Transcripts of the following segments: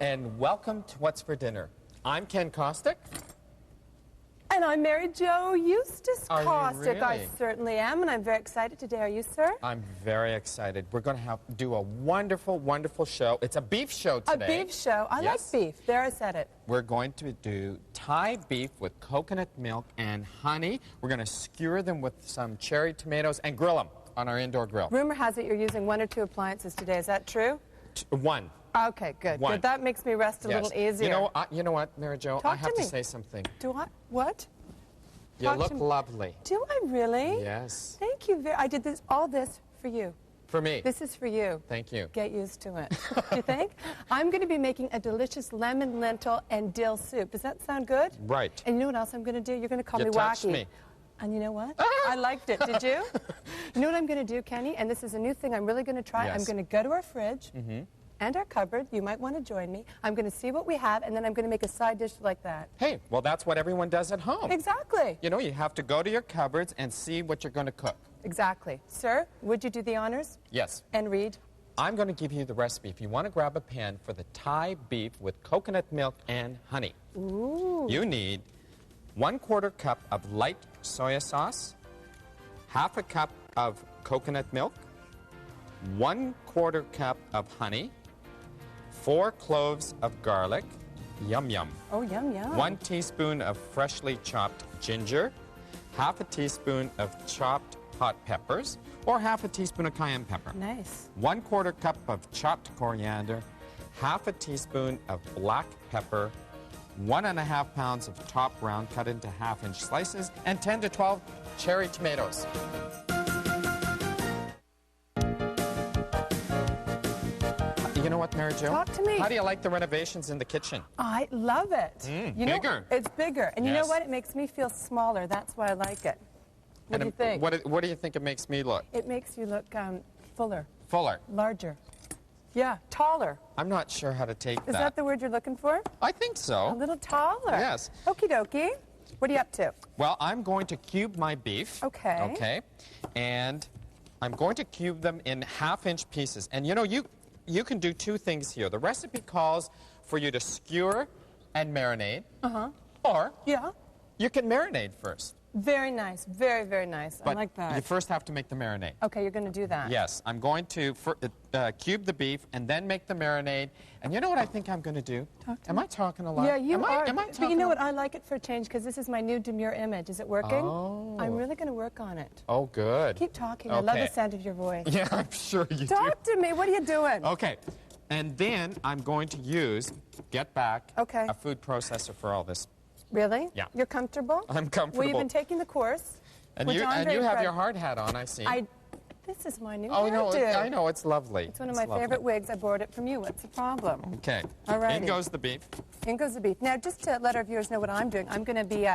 and welcome to What's for Dinner. I'm Ken Kostick. And I'm Mary Jo Eustace Are you Kostick. really? I certainly am, and I'm very excited today. Are you, sir? I'm very excited. We're going to do a wonderful, wonderful show. It's a beef show today. A beef show. I Yes. like beef. There, I said it. We're going to do Thai beef with coconut milk and honey. We're going to skewer them with some cherry tomatoes and grill them on our indoor grill. Rumor has it you're using 1 or 2 appliances today. Is that true? One. Okay, good. One. Good. That makes me rest a little easier. You know what, Mary Jo? Talk I have to to me. say something. Do I? What? You Talk look to me. lovely. Do I really? Yes. Thank you. I did all this for you. For me. This is for you. Thank you. Get used to it. Do you think? I'm going to be making a delicious lemon, lentil, and dill soup. Does that sound good? Right. And you know what else I'm going to do? You're going to call You me touched wacky. me. And you know what? I liked it. Did you? You know what I'm going to do, Kenny? And this is a new thing I'm really going to try. Yes. I'm going to go to our fridge and our cupboard. You might want to join me. I'm going to see what we have, and then I'm going to make a side dish like that. Hey, well, that's what everyone does at home. Exactly. You know, you have to go to your cupboards and see what you're going to cook. Exactly. Sir, would you do the honors? Yes. And read? I'm going to give you the recipe. If you want to grab a pan for the Thai beef with coconut milk and honey, you need 1/4 cup of light soy sauce, 1/2 cup of coconut milk, 1/4 cup of honey, 4 cloves of garlic, yum yum, Oh, yum, yum. 1 teaspoon of freshly chopped ginger, 1/2 teaspoon of chopped hot peppers, or 1/2 teaspoon of cayenne pepper. Nice. 1/4 cup of chopped coriander, 1/2 teaspoon of black pepper, 1.5 pounds of top round cut into 1/2-inch slices, and 10 to 12 cherry tomatoes. You know what, Mary Jo? Talk to me. How do you like the renovations in the kitchen? I love it. You know, bigger. it's bigger. And you know Yes. what? It makes me feel smaller. That's why I like it. What do you think? What do you think it makes me look? It makes you look fuller, Fuller. larger. Yeah, taller. I'm not sure how to take Is that the word you're looking for? I think A so. little taller. Yes. Okie dokie. What are you up to? Well, I'm going to cube my beef. Okay. Okay. And I'm going to cube them in 1/2-inch pieces. And you know, you can do 2 things here. The recipe calls for you to skewer and marinate. Or Yeah. you can marinate first. Very nice. Very, very nice. But I like that. you first have to make the marinade. Okay, you're going to do that. Yes, I'm going to cube the beef and then make the marinade. And you know what I think I'm going to do? Talk to Am me. I talking a lot? Yeah, you are. Am I But talking you know a- what? I like it for a change because this is my new demure image. Is it working? Oh. I'm really going to work on it. Oh, good. Keep talking. I love Okay. the sound of your voice. Yeah, I'm sure you do. Talk to me. What are you doing? Okay, and then I'm going to get back Okay. a food processor for all this. Really? Yeah. You're comfortable? I'm comfortable. Well, you've been taking the course. And which you I'm and very you have proud- your hard hat on, I see. This is my new Oh, no, hairdo. I know, it's lovely. It's one of my favorite wigs. I borrowed it from you. What's the problem? Okay, Alrighty. in goes the beef. In goes the beef. Now, just to let our viewers know what I'm doing, I'm going to be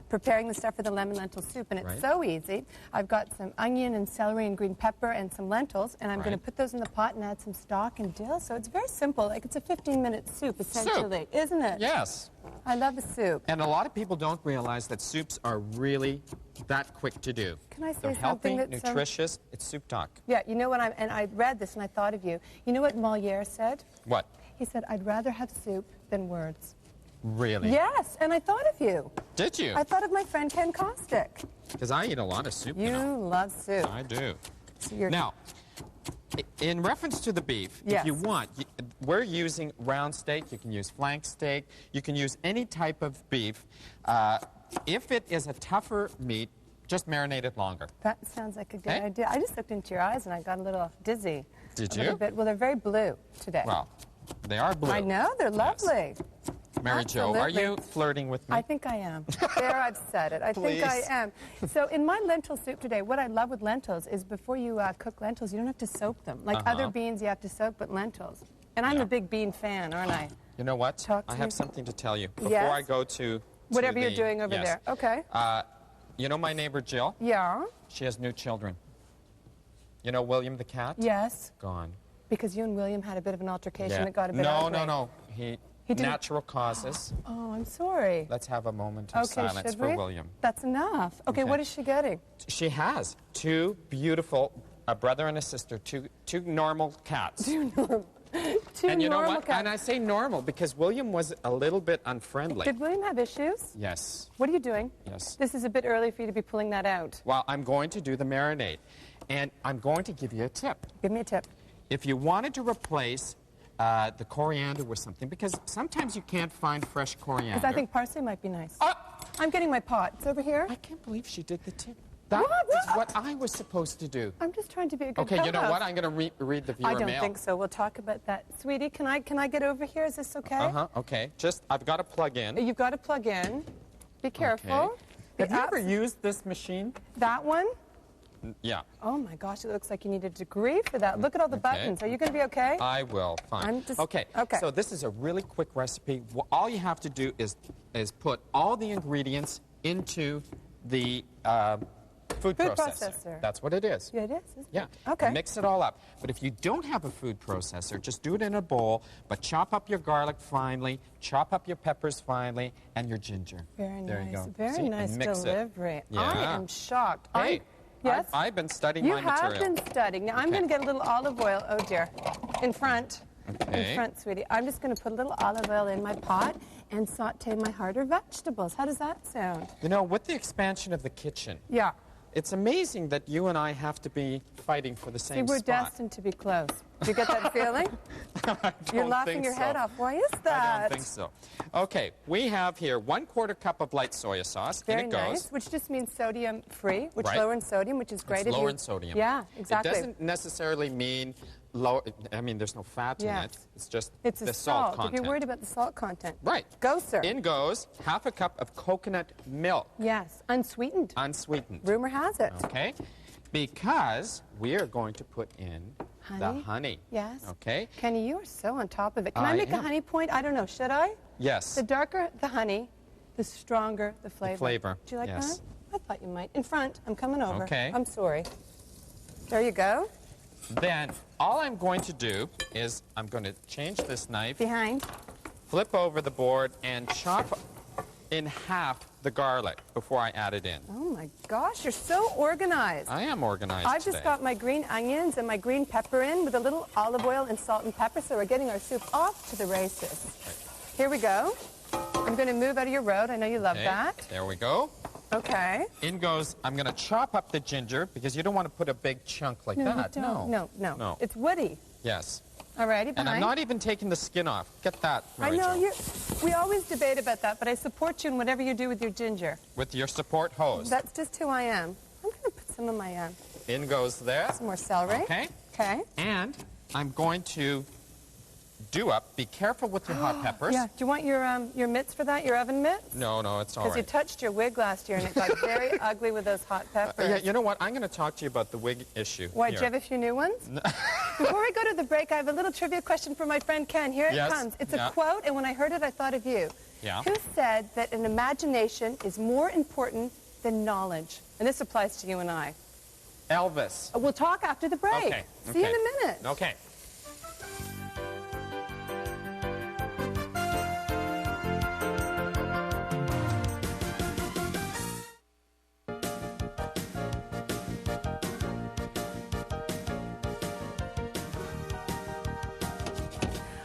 preparing the stuff for the lemon lentil soup, and it's Right. so easy. I've got some onion and celery and green pepper and some lentils, and I'm going to Right. put those in the pot and add some stock and dill. So it's very simple. Like it's a 15-minute soup, essentially, isn't it? Yes. I love a soup. And a lot of people don't realize that soups are really that quick to do. Can I say They're healthy, something that's nutritious. It's soup talk. Yeah, you know what? I read this and I thought of you. You know what Moliere said? What? He said, "I'd rather have soup than words." Really? Yes, and I thought of you. Did you? I thought of my friend Ken Kostick. Because I eat a lot of soup, You you know. love soup. I do. So you're- Now, in reference to the beef, Yes. if you want, we're using round steak. You can use flank steak. You can use any type of beef. If it is a tougher meat, just marinate it longer. That sounds like a good Hey? idea. I just looked into your eyes and I got a little dizzy. Did A little you? bit. Well, they're very blue today. Well, they are blue. I know, they're lovely. Mary Jo, are Absolutely. you flirting with me? I think I am. There, I've said it. I think I Please. am. So in my lentil soup today, what I love with lentils is before you cook lentils, you don't have to soak them. Like other beans you have to soak, but lentils. And I'm Yeah. a big bean fan, aren't I? You know what? Talk to I have me. something to tell you before Yes? I go to Whatever you're the- doing over yes. there. Okay. You know my neighbor Jill? Yeah. She has new children. You know William the cat? Yes. Gone. Because you and William had a bit of an altercation Yeah. that got a bit No, ugly. no. He didn't- natural causes. Oh, I'm sorry. Let's have a moment of Okay, silence should for we? William. That's enough. Okay, Okay. what is she getting? She has 2 beautiful, a brother and a sister, two normal cats. Two And you know normal what? cats. And I say normal because William was a little bit unfriendly. Did William have issues? Yes. What are you doing? Yes. This is a bit early for you to be pulling that out. Well, I'm going to do the marinade. And I'm going to give you a tip. Give me a tip. If you wanted to replace the coriander with something, because sometimes you can't find fresh coriander. Because I think parsley might be nice. I'm getting my pot. It's over here. I can't believe she did the tip. That is what I was supposed to do. I'm just trying to be a good Okay, you know co-host. what? I'm going to read the viewer I don't mail. think so. We'll talk about that. Sweetie, can I get over here? Is this okay? Uh-huh, okay. Just, I've got to plug in. You've got to plug in. Be careful. Okay. Have you ever used this machine? That one? Yeah. Oh my gosh, it looks like you need a degree for that. Look at all the buttons. Are you going to be okay? I will. Fine. Okay. So this is a really quick recipe. All you have to do is put all the ingredients into the food processor. That's what it is. Yeah, it is. Isn't Yeah. it? Okay. Mix it all up. But if you don't have a food processor, just do it in a bowl, but chop up your garlic finely, chop up your peppers finely, and your ginger. Very there nice. You go. Very See? nice And mix delivery. It. Yeah. I am shocked. Hey, yes? I've been studying my material. You have been studying. Now, I'm going to get a little olive oil. Oh, dear. In front. Okay. In front, sweetie. I'm just going to put a little olive oil in my pot and saute my harder vegetables. How does that sound? You know, with the expansion of the kitchen, Yeah. it's amazing that you and I have to be fighting for the same See, we're spot. destined to be close. Do you get that feeling? You're laughing your head off. Why is that? I don't think so. Okay, we have here 1/4 cup of light soy sauce. Very in it goes. nice, which just means sodium free, which Right. lower in sodium, which is great. It's lower in sodium. Yeah, exactly. It doesn't necessarily mean low. I mean, there's no fat in it. It's just it's the a salt content. If you're worried about the salt content. Right. Go, sir. In goes 1/2 cup of coconut milk. Yes, unsweetened. Unsweetened. Rumor has it. Okay. Because we are going to put in the Honey? honey. Yes. Okay. Kenny, you are so on top of it. Can I I make a am. honey point? I don't know. Should I? Yes. The darker the honey, the stronger the flavor. flavor, Do you like yes. that? I thought you might. In front. I'm coming over. Okay. I'm sorry. There you go. Then all I'm going to do is I'm going to change this knife, Behind. flip over the board, and chop in half the garlic before I add it in. Oh my gosh, you're so organized. I am organized I've today. just got my green onions and my green pepper in with a little olive oil and salt and pepper, so we're getting our soup off to the races. Here we go. I'm going to move out of your road. I know you love Okay, that. there we go. Okay. In goes, I'm going to chop up the ginger because you don't want to put a big chunk like No, that. you don't. No. It's woody. Yes. Alrighty, behind. And I'm not even taking the skin off. Get that, I Mary know Jo. you. We always debate about that, but I support you in whatever you do with your ginger. With your support hose. That's just who I am. I'm going to put some of my In goes there. some more celery. Okay. Okay. And I'm going to do up. Be careful with your hot peppers. Yeah. Do you want your mitts for that? Your oven mitts? No, it's all Because you right. touched your wig last year and it got very ugly with those hot peppers. Yeah, you know what? I'm going to talk to you about the wig issue. Why, do here. you have a few new ones? Before we go to the break, I have a little trivia question for my friend Ken. Here it Yes, comes. It's yeah. a quote, and when I heard it, I thought of you. Yeah. Who said that an imagination is more important than knowledge? And this applies to you and I. Elvis. We'll talk after the break. Okay. See you in a minute. Okay.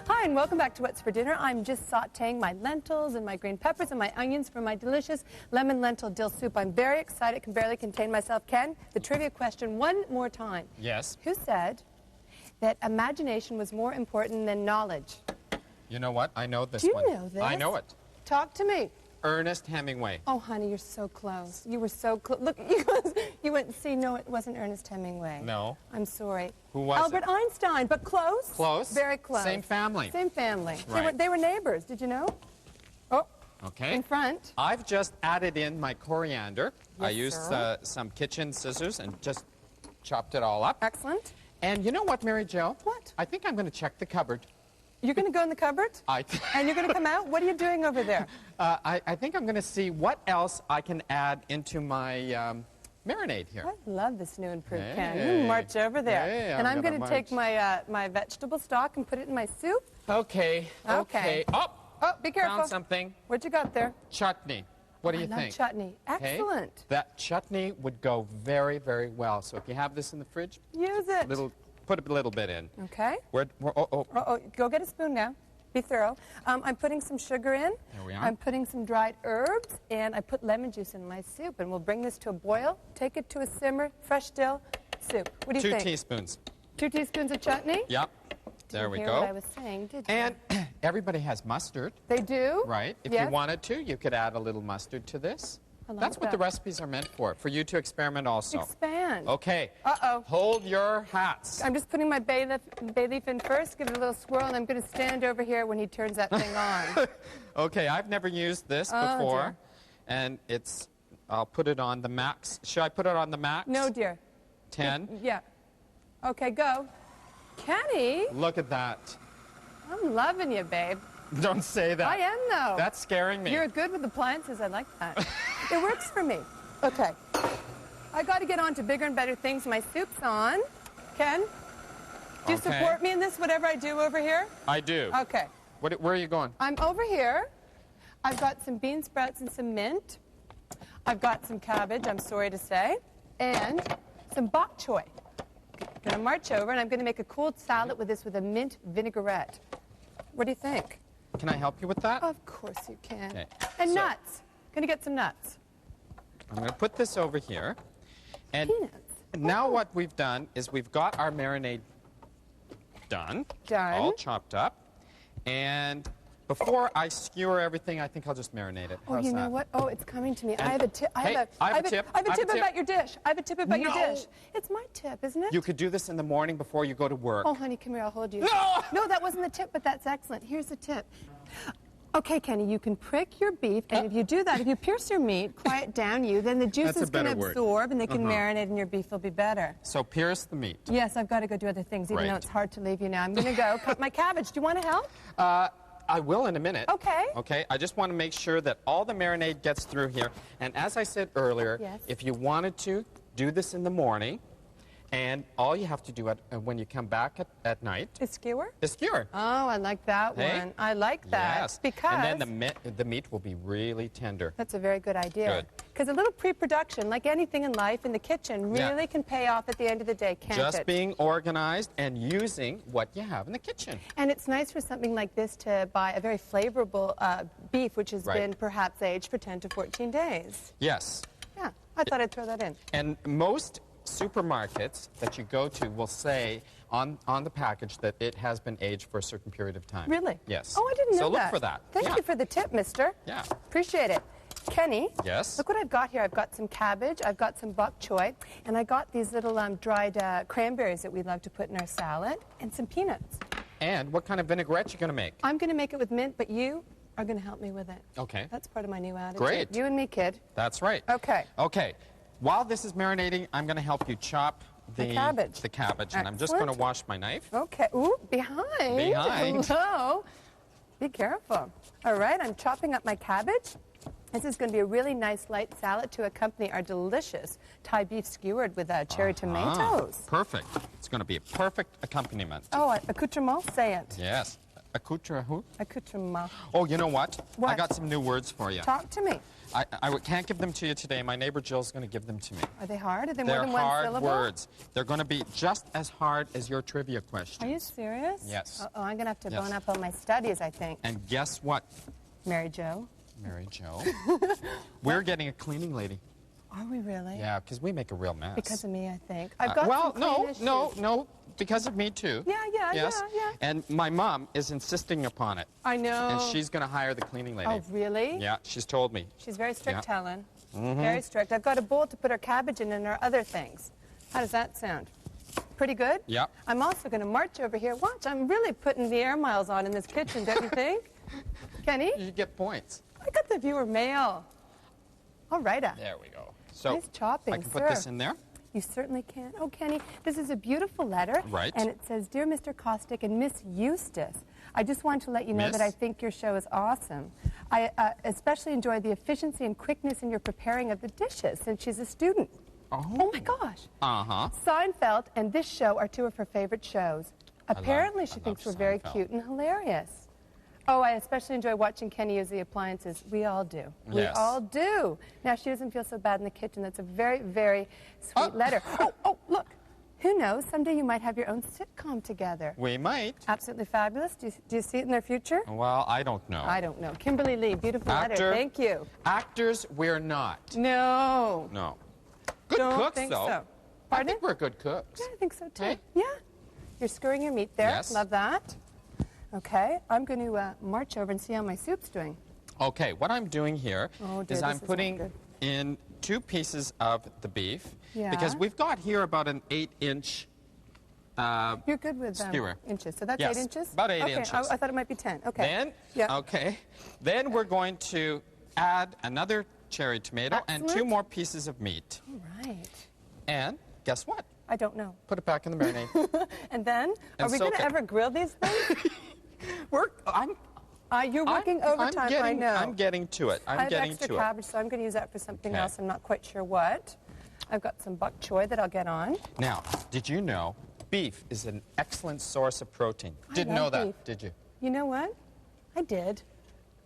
Hi, and welcome back to What's for Dinner. I'm just sauteing my lentils and my green peppers and my onions for my delicious lemon lentil dill soup. I'm very excited, can barely contain myself. Ken, the trivia question one more time. Yes. Who said that imagination was more important than knowledge? You know what? I know this Do you one. know this? I know it. Talk to me. Ernest Hemingway. Oh, honey, you're so close. You were so close. Look, you went, see, no, it wasn't Ernest Hemingway. No. I'm sorry. Who was Albert it? Einstein, but close. Close. Very close. Same family. Same family. Right. They were neighbors, did you know? Oh, Okay. in front. I've just added in my coriander. I Yes, used sir. some kitchen scissors and just chopped it all up. Excellent. And you know what, Mary Jo? What? I think I'm going to check the cupboard. You're going to go in the cupboard? And you're going to come out? What are you doing over there? I think I'm going to see what else I can add into my marinade here. I love this new improved can. Hey. You march over there. Hey, and I'm I'm going to gonna take my vegetable stock and put it in my soup. Okay. Okay. Oh, Oh, be careful. found something. What you got there? Chutney. What do you I love think? chutney. Okay. Excellent. That chutney would go very, very well. So if you have this in the fridge, Use it. little put a little bit in. Okay. Oh. Go get a spoon now. Be thorough. I'm putting some sugar in. There we are. I'm putting some dried herbs, and I put lemon juice in my soup. And we'll bring this to a boil, take it to a simmer, fresh dill soup. What do you think? 2 teaspoons. 2 teaspoons of chutney? Yep. There we Hear go. what I was saying, did you? And everybody has mustard. They do? Right. If Yes. you wanted to, you could add a little mustard to this. I like That's what that. the recipes are meant for you to experiment also. Expand. Okay. Uh-oh. Hold your hats. I'm just putting my bay leaf in first, give it a little swirl, and I'm going to stand over here when he turns that thing on. Okay, I've never used this before. Dear. And I'll put it on the max. Should I put it on the max? No, dear. 10? Yeah. Okay, go. Kenny, Look at that. I'm loving you, babe. Don't say that. I am, though. That's scaring me. You're good with appliances. I like that. It works for me. Okay. I got to get on to bigger and better things. My soup's on. Ken, do you Okay. support me in this, whatever I do over here? I do. Okay. Where are you going? I'm over here. I've got some bean sprouts and some mint. I've got some cabbage, I'm sorry to say, and some bok choy. I'm going to march over, and I'm going to make a cold salad with this with a mint vinaigrette. What do you think? Can I help you with that? Of course you can. Okay. And So- nuts. Going to get some nuts. I'm going to put this over here. And Peanuts. now what we've done is we've got our marinade done. Done. All chopped up. And before I skewer everything, I think I'll just marinate it. Oh, How's you know that? what? Oh, it's coming to me. I And- have a tip. Hey, I have a tip. I have a I have a tip tip. about your dish. I have a tip about your No. dish. It's my tip, isn't it? You could do this in the morning before you go to work. Oh, honey, come here. I'll hold you. No! No, that wasn't the tip, but that's excellent. Here's the tip. Okay, Kenny, you can prick your beef, and if you do that, if you pierce your meat, quiet down then the juice That's a is going to better word. absorb, and they can marinate, and your beef will be better. So pierce the meat. Yes, I've got to go do other things, even though Right. it's hard to leave you now. I'm going to go cut my cabbage. Do you want to help? I will in a minute. Okay. Okay, I just want to make sure that all the marinade gets through here. And as I said earlier, Yes. if you wanted to, do this in the morning. And all you have to do when you come back at night A skewer? is skewer. Oh, I like that Hey? one. I like that. Yes. Because And then the meat will be really tender. that's a very good idea. Good. Because a little pre-production, like anything in life, in the kitchen, Yeah. really can pay off at the end of the day, can't it? Just being organized and using what you have in the kitchen. And it's nice for something like this to buy a very flavorful beef, which has Right. been perhaps aged for 10 to 14 days. Yes. Yeah, I thought I'd throw that in. And most supermarkets that you go to will say on the package that it has been aged for a certain period of time. Really? Yes. Oh, I didn't know So look that. for that. Thank Yeah. you for the tip, mister. Yeah. Appreciate it. Kenny? Yes? Look what I've got here. I've got some cabbage, I've got some bok choy, and I got these little dried cranberries that we love to put in our salad, and some peanuts. And what kind of vinaigrette you going to make? I'm going to make it with mint, but you are going to help me with it. Okay. That's part of my new attitude. Great. You and me, kid. That's right. Okay. Okay. While this is marinating, I'm going to help you chop The cabbage. The cabbage. And I'm just going to Excellent. wash my knife. Okay. Ooh, behind. Behind. Hello. Be careful. All right, I'm chopping up my cabbage. This is going to be a really nice light salad to accompany our delicious Thai beef skewered with cherry tomatoes. Perfect. It's going to be a perfect accompaniment. Oh, accoutrement? Say it. Yes. Accoutre who? Accoutrement. Oh, you know what? I What? got some new words for you. Talk to me. I can't give them to you today. My neighbor Jill's going to give them to me. Are they hard? Are they more They're than one hard syllable? words. They're going to be just as hard as your trivia question. Are you serious? Yes. Uh-oh, I'm going to have to Yes. bone up on my studies, I think. And guess what, Mary Jo? Mary Jo? We're getting a cleaning lady. Are we really? Yeah, because we make a real mess. Because of me, I think. I've got well, some no, clean issues. no, because of me too. Yeah, Yes. yeah. And my mom is insisting upon it. I know. And she's going to hire the cleaning lady. Oh, really? Yeah, she's told me. She's very strict, Yeah. Helen. Very strict. I've got a bowl to put our cabbage in and our other things. How does that sound? Pretty good? Yep. I'm also going to march over here. Watch, I'm really putting the air miles on in this kitchen, don't you think? Kenny? You get points. I got the viewer mail. All right. There we go. So Nice chopping, I can put sir. this in there. You certainly can. Oh, Kenny, this is a beautiful letter. Right. And it says, Dear Mr. Kostick and Miss Eustace, I just want to let you know Miss? that I think your show is awesome. I especially enjoy the efficiency and quickness in your preparing of the dishes since she's a student. Oh. my gosh. Uh-huh. Seinfeld and this show are two of her favorite shows. Apparently, she I thinks love we're very Seinfeld. cute and hilarious. Oh, I especially enjoy watching Kenny use the appliances. We all do. We Yes. all do. Now, she doesn't feel so bad in the kitchen. That's a very, very sweet letter. Oh, look. Who knows? Someday you might have your own sitcom together. We might. Absolutely fabulous. Do you see it in their future? Well, I don't know. I don't know. Kimberly Lee, beautiful Actor. letter. Thank you. Actors, we're not. No. No. Good Don't cooks, think though. so. I Pardon? think we're good cooks. Yeah, I think so too. Hey? Yeah. You're skewering your meat there. Yes. Love that. Okay. I'm going to march over and see how my soup's doing. Okay, what I'm doing here Oh, dear, is I'm this is not putting good. in 2 pieces of the beef. Yeah. Because we've got here about an 8-inch You're good with skewer. inches. So that's Yes, 8 inches? about 8 okay. inches. I thought it might be 10. Okay. Then, Yeah. okay, then we're going to add another cherry tomato and 2 Excellent. more pieces of meat. All right. And guess what? I don't know. Put it back in the marinade. And then, are And we soak going to it. ever grill these things? You're working overtime, I know. I'm getting to it. I I'm have getting extra to cabbage, so I'm going to use that for something Okay. else. I'm not quite sure what. I've got some bok choy that I'll get on. it. Now, did you know beef is an excellent source of protein? I Didn't love know that, beef. did you? You know what? I did.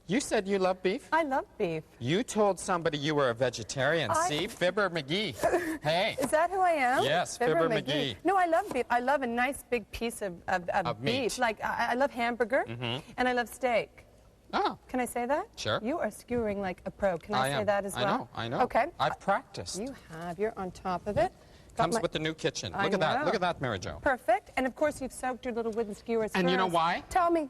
You said you love beef? I love beef. You told somebody you were a vegetarian. See? Fibber McGee. Hey. Is that who I am? Yes, Fibber McGee. No, I love beef. I love a nice big piece of Of beef. meat. Like, I love hamburger, and I love steak. Oh, Can I say that? Sure. You are skewering like a pro. Can I say am. that as well? I know. Okay. I've practiced. You have. You're on top of it. Got Comes my- with the new kitchen. I Look at that. know. Look at that, Mary Jo. Perfect. And of course, you've soaked your little wooden skewers And you know first. why? Tell me.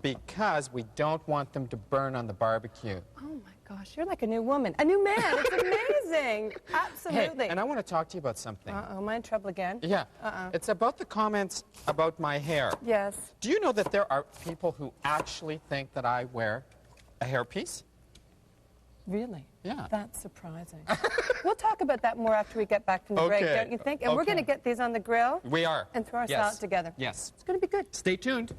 Because we don't want them to burn on the barbecue. Oh my gosh, you're like a new woman. A new man. It's amazing. Absolutely. Hey, and I want to talk to you about something. Uh-oh, am I in trouble again? Yeah. It's about the comments about my hair. Yes. Do you know that there are people who actually think that I wear a hairpiece? Really? Yeah. That's surprising. We'll talk about that more after we get back from the break, Okay. don't you think? And we're going to get these on the grill We are. and throw our Yes. salad together. Yes. It's going to be good. Stay tuned.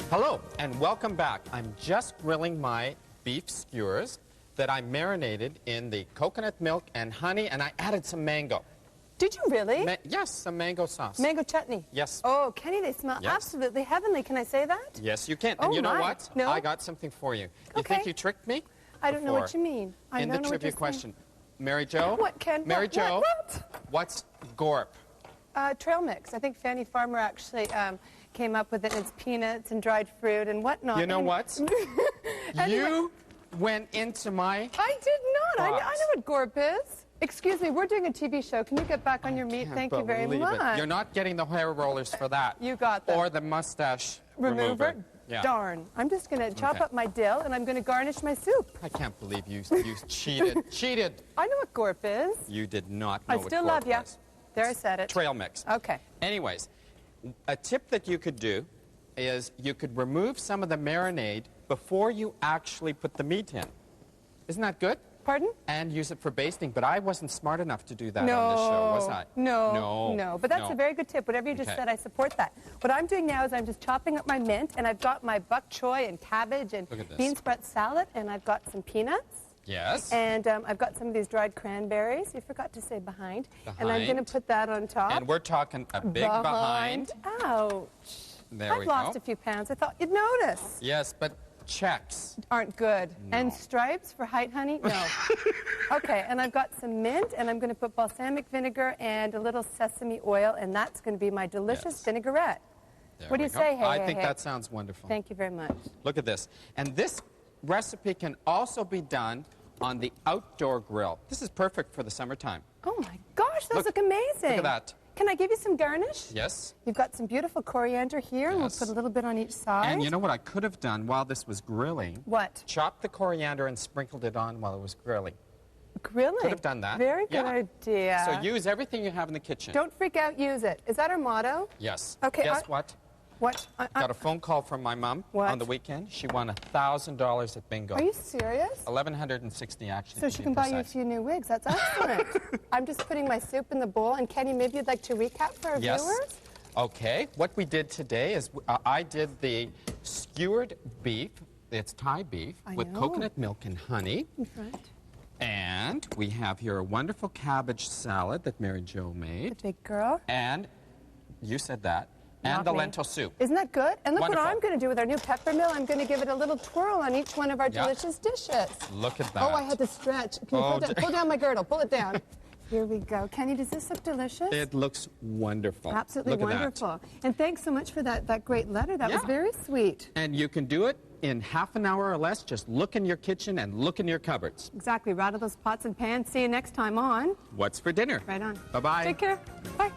Hello, and welcome back. I'm just grilling my beef skewers that I marinated in the coconut milk and honey, and I added some mango. Did you really? Yes, some mango sauce. Mango chutney. Yes. Oh, Kenny, they smell Yes. absolutely heavenly. Can I say that? Yes, you can. Oh, And you know my. what? No? I got something for you. You Okay. think you tricked me? I don't know what before? you mean. I In don't the know what trivia you're saying. question. Mary Jo? What, Ken? Mary What? Jo, What? what's gorp? Trail mix. I think Fanny Farmer actually came up with it. It's peanuts and dried fruit and whatnot. You know And- what? Anyway. You went into my... I did not. I Box. know what gorp is. Excuse me, we're doing a TV show. Can you get back on your meat? Can't Thank you very believe it. much. You're not getting the hair rollers for that. You got them. Or the mustache Remover? Yeah. Darn. I'm just going to chop Okay. up my dill and I'm going to garnish my soup. I can't believe you cheated. Cheated. I know what gorp is. You did not know I what still gorp love you. was. There, I said it. Trail mix. Okay. Anyways, a tip that you could do is you could remove some of the marinade before you actually put the meat in. Isn't that good? Pardon? And use it for basting, but I wasn't smart enough to do that No. on this show, was I? No. But that's no. a very good tip. Whatever you just Okay. said, I support that. What I'm doing now is I'm just chopping up my mint, and I've got my bok choy and cabbage and Look at this. bean sprout salad, and I've got some peanuts. Yes. And I've got some of these dried cranberries. You forgot to say behind. And I'm going to Behind. put that on top. And we're talking a big behind. Ouch. There I've we lost go. a few pounds. I thought you'd notice. Yes, but checks. Aren't good. No. And stripes for height, honey? No. Okay, and I've got some mint, and I'm going to put balsamic vinegar and a little sesame oil, and that's going to be my delicious Yes. vinaigrette. There What do we you go. say? Hey, I hey, think hey. that sounds wonderful. Thank you very much. Look at this. And this recipe can also be done on the outdoor grill. This is perfect for the summertime. Oh my gosh, those Look- look amazing. Look at that. Can I give you some garnish? Yes. You've got some beautiful coriander here, and we'll Yes. put a little bit on each side. And you know what I could have done while this was grilling? What? Chopped the coriander and sprinkled it on while it was grilling. Grilling. Could have done that. Very good Yeah. idea. So use everything you have in the kitchen. Don't freak out, use it. Is that our motto? Yes. Okay, Guess I- what? What? Got a phone call from my mom What? on the weekend. She won $1,000 at bingo. Are you serious? 1,160 actually. So to she be can buy you a precise. few new wigs. That's excellent. I'm just putting my soup in the bowl. And Kenny, maybe you'd like to recap for our Yes. viewers? Okay. What we did today is I did the skewered beef. It's Thai beef I with know. coconut milk and honey. Right. And we have here a wonderful cabbage salad that Mary Jo The made. big girl. And You said that. And Not the me. lentil soup. Isn't that good? And look Wonderful. what I'm going to do with our new pepper mill. I'm going to give it a little twirl on each one of our delicious dishes. Look at that. Oh, I had to stretch. Can you pull down my girdle? Pull it down. Here we go. Kenny, does this look delicious? It looks wonderful. Absolutely Look at wonderful. that. And thanks so much for that great letter. That was very sweet. And you can do it in half an hour or less. Just look in your kitchen and look in your cupboards. Exactly. Rattle those pots and pans. See you next time on What's for dinner? Right on. Bye-bye. Take care. Bye.